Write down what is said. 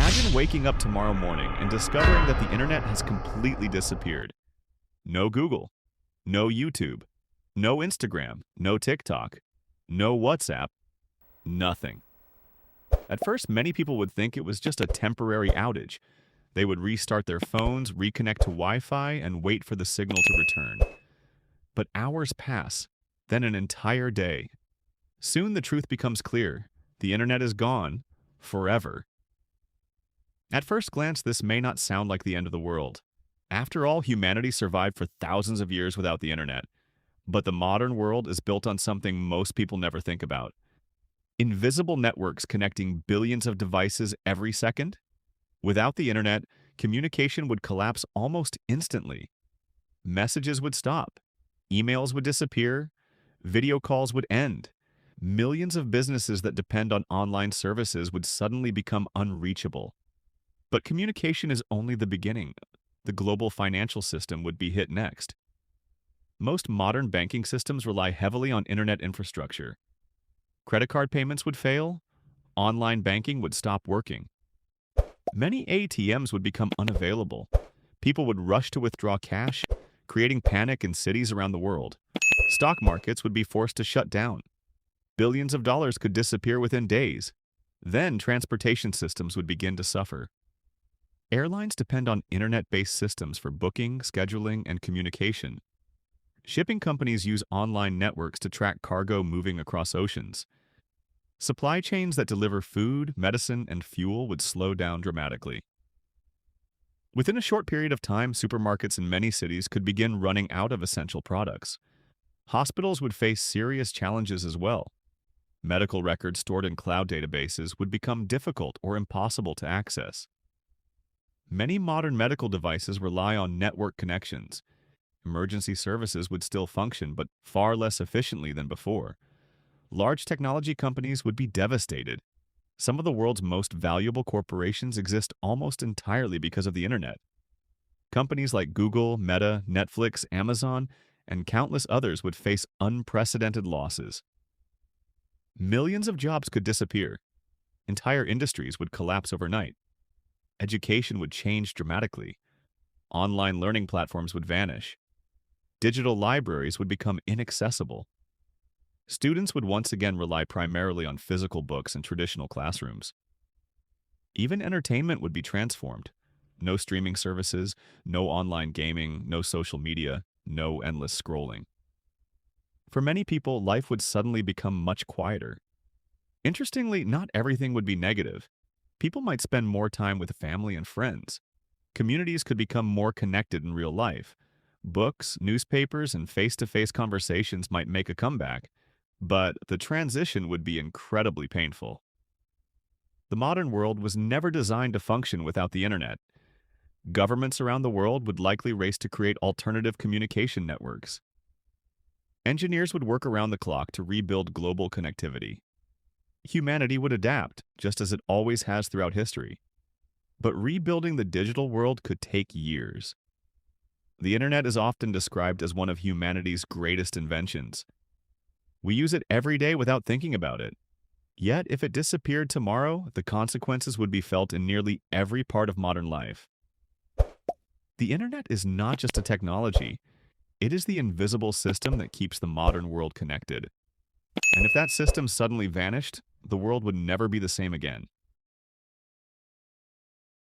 Imagine waking up tomorrow morning and discovering that the internet has completely disappeared. No Google, no YouTube, no Instagram, no TikTok, no WhatsApp, nothing. At first, many people would think it was just a temporary outage. They would restart their phones, reconnect to Wi-Fi, and wait for the signal to return. But hours pass, then an entire day. Soon the truth becomes clear. The internet is gone, forever. At first glance, this may not sound like the end of the world. After all, humanity survived for thousands of years without the internet. But the modern world is built on something most people never think about. Invisible networks connecting billions of devices every second. Without the internet, communication would collapse almost instantly. Messages would stop. Emails would disappear. Video calls would end. Millions of businesses that depend on online services would suddenly become unreachable. But communication is only the beginning. The global financial system would be hit next. Most modern banking systems rely heavily on internet infrastructure. Credit card payments would fail. Online banking would stop working. Many ATMs would become unavailable. People would rush to withdraw cash, creating panic in cities around the world. Stock markets would be forced to shut down. Billions of dollars could disappear within days. Then transportation systems would begin to suffer. Airlines depend on internet-based systems for booking, scheduling, and communication. Shipping companies use online networks to track cargo moving across oceans. Supply chains that deliver food, medicine, and fuel would slow down dramatically. Within a short period of time, supermarkets in many cities could begin running out of essential products. Hospitals would face serious challenges as well. Medical records stored in cloud databases would become difficult or impossible to access. Many modern medical devices rely on network connections. Emergency services would still function, but far less efficiently than before. Large technology companies would be devastated. Some of the world's most valuable corporations exist almost entirely because of the internet. Companies like Google, Meta, Netflix, Amazon, and countless others would face unprecedented losses. Millions of jobs could disappear. Entire industries would collapse overnight. Education would change dramatically. Online learning platforms would vanish. Digital libraries would become inaccessible. Students would once again rely primarily on physical books and traditional classrooms. Even entertainment would be transformed. No streaming services, no online gaming, no social media, no endless scrolling. For many people, life would suddenly become much quieter. Interestingly, not everything would be negative. People might spend more time with family and friends. Communities could become more connected in real life. Books, newspapers, and face-to-face conversations might make a comeback, but the transition would be incredibly painful. The modern world was never designed to function without the internet. Governments around the world would likely race to create alternative communication networks. Engineers would work around the clock to rebuild global connectivity. Humanity would adapt, just as it always has throughout history. But rebuilding the digital world could take years. The internet is often described as one of humanity's greatest inventions. We use it every day without thinking about it. Yet, if it disappeared tomorrow, the consequences would be felt in nearly every part of modern life. The internet is not just a technology. It is the invisible system that keeps the modern world connected. And if that system suddenly vanished, the world would never be the same again.